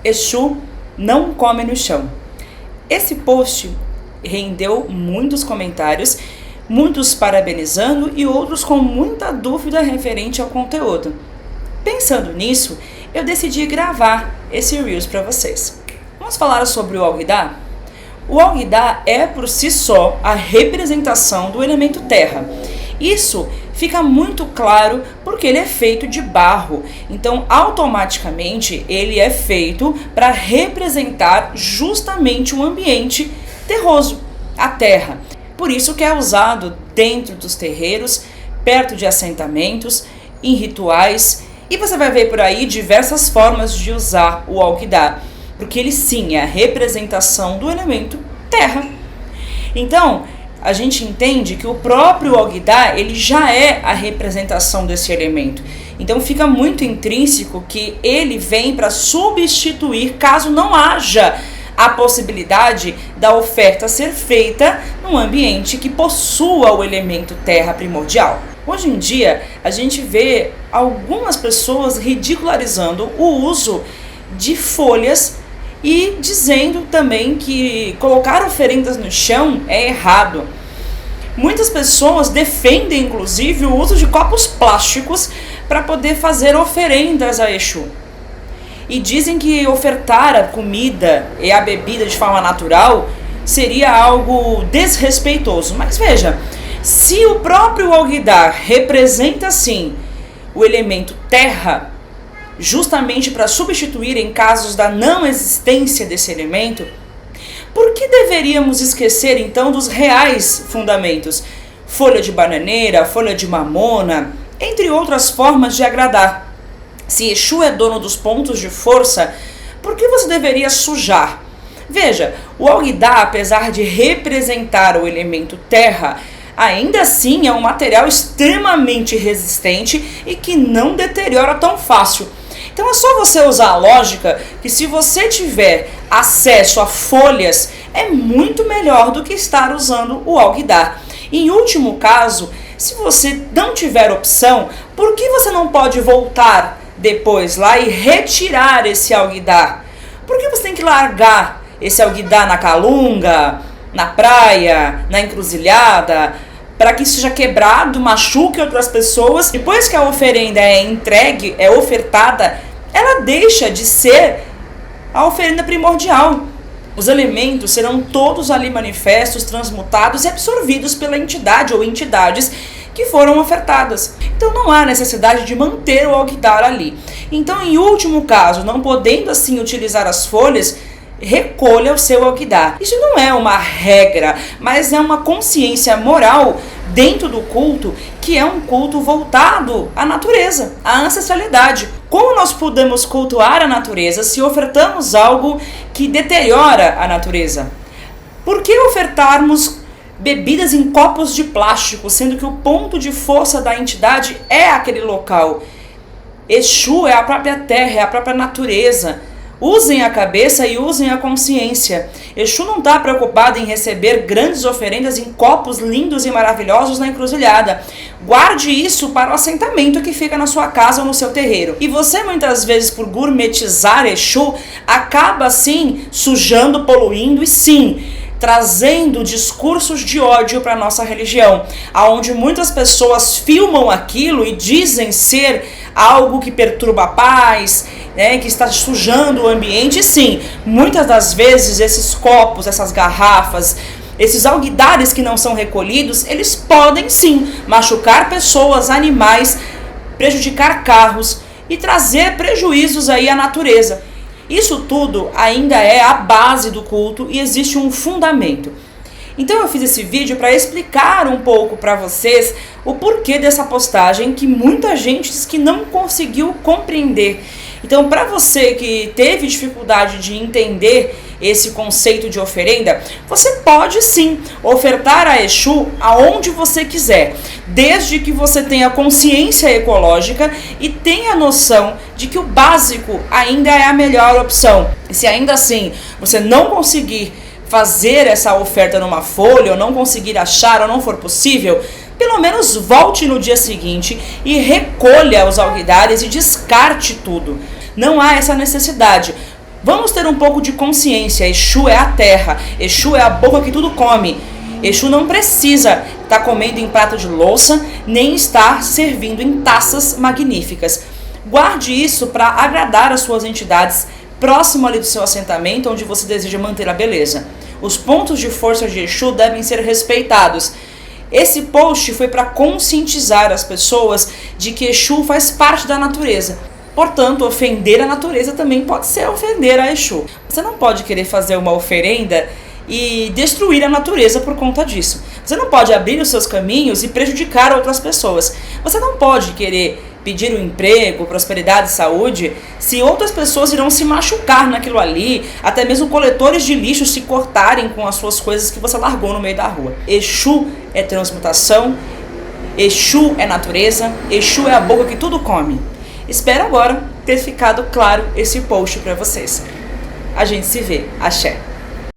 Exu não come no chão. Esse post rendeu muitos comentários, muitos parabenizando e outros com muita dúvida referente ao conteúdo. Pensando nisso, eu decidi gravar esse Reels para vocês. Vamos falar sobre o Alguidar? O Alguidar é por si só a representação do elemento terra. Isso fica muito claro porque ele é feito de barro, então automaticamente ele é feito para representar justamente um ambiente terroso, a terra. Por isso que é usado dentro dos terreiros, perto de assentamentos, em rituais, e você vai ver por aí diversas formas de usar o Alguidar, porque ele sim é a representação do elemento terra. Então, a gente entende que o próprio Alguidar, ele já é a representação desse elemento. Então fica muito intrínseco que ele vem para substituir caso não haja a possibilidade da oferta ser feita num ambiente que possua o elemento terra primordial. Hoje em dia, a gente vê algumas pessoas ridicularizando o uso de folhas e dizendo também que colocar oferendas no chão é errado. Muitas pessoas defendem, inclusive, o uso de copos plásticos para poder fazer oferendas a Exu. E dizem que ofertar a comida e a bebida de forma natural seria algo desrespeitoso. Mas veja, se o próprio Alguidar representa, sim, o elemento terra, justamente para substituir em casos da não existência desse elemento, por que deveríamos esquecer então dos reais fundamentos? Folha de bananeira, folha de mamona, entre outras formas de agradar. Se Exu é dono dos pontos de força, por que você deveria sujar? Veja, o Alguidar, apesar de representar o elemento terra, ainda assim é um material extremamente resistente e que não deteriora tão fácil. Então é só você usar a lógica que se você tiver acesso a folhas, é muito melhor do que estar usando o Alguidar. Em último caso, se você não tiver opção, por que você não pode voltar depois lá e retirar esse Alguidar? Por que você tem que largar esse Alguidar na calunga, na praia, na encruzilhada, para que isso seja quebrado, machuque outras pessoas? Depois que a oferenda é entregue, é ofertada, ela deixa de ser a oferenda primordial. Os elementos serão todos ali manifestos, transmutados e absorvidos pela entidade ou entidades que foram ofertadas. Então não há necessidade de manter o Alguidar ali. Então, em último caso, não podendo assim utilizar as folhas, recolha o seu Alguidar. Isso não é uma regra, mas é uma consciência moral dentro do culto, que é um culto voltado à natureza, à ancestralidade. Como nós podemos cultuar a natureza se ofertamos algo que deteriora a natureza? Por que ofertarmos bebidas em copos de plástico, sendo que o ponto de força da entidade é aquele local? Exu é a própria terra, é a própria natureza. Usem a cabeça e usem a consciência. Exu não está preocupado em receber grandes oferendas em copos lindos e maravilhosos na encruzilhada. Guarde isso para o assentamento que fica na sua casa ou no seu terreiro. E você muitas vezes, por gourmetizar Exu, acaba assim sujando, poluindo e sim trazendo discursos de ódio para a nossa religião, aonde muitas pessoas filmam aquilo e dizem ser algo que perturba a paz, que está sujando o ambiente. E sim, muitas das vezes esses copos, essas garrafas, esses alguidares que não são recolhidos, eles podem sim machucar pessoas, animais, prejudicar carros e trazer prejuízos aí à natureza. Isso tudo ainda é a base do culto e existe um fundamento. Então eu fiz esse vídeo para explicar um pouco para vocês o porquê dessa postagem que muita gente diz que não conseguiu compreender. Então, para você que teve dificuldade de entender esse conceito de oferenda, você pode sim ofertar a Exu aonde você quiser, desde que você tenha consciência ecológica e tenha noção de que o básico ainda é a melhor opção. E se ainda assim você não conseguir fazer essa oferta numa folha, ou não conseguir achar, ou não for possível, pelo menos volte no dia seguinte e recolha os alguidares e descarte tudo. Não há essa necessidade. Vamos ter um pouco de consciência. Exu é a terra, Exu é a boca que tudo come. Exu não precisa estar comendo em prato de louça, nem estar servindo em taças magníficas. Guarde isso para agradar as suas entidades próximo ali do seu assentamento, onde você deseja manter a beleza. Os pontos de força de Exu devem ser respeitados. Esse post foi para conscientizar as pessoas de que Exu faz parte da natureza. Portanto, ofender a natureza também pode ser ofender a Exu. Você não pode querer fazer uma oferenda e destruir a natureza por conta disso. Você não pode abrir os seus caminhos e prejudicar outras pessoas. Você não pode querer pedir um emprego, prosperidade, saúde, se outras pessoas irão se machucar naquilo ali, até mesmo coletores de lixo se cortarem com as suas coisas que você largou no meio da rua. Exu é transmutação, Exu é natureza, Exu é a boca que tudo come. Espero agora ter ficado claro esse post para vocês. A gente se vê. Axé.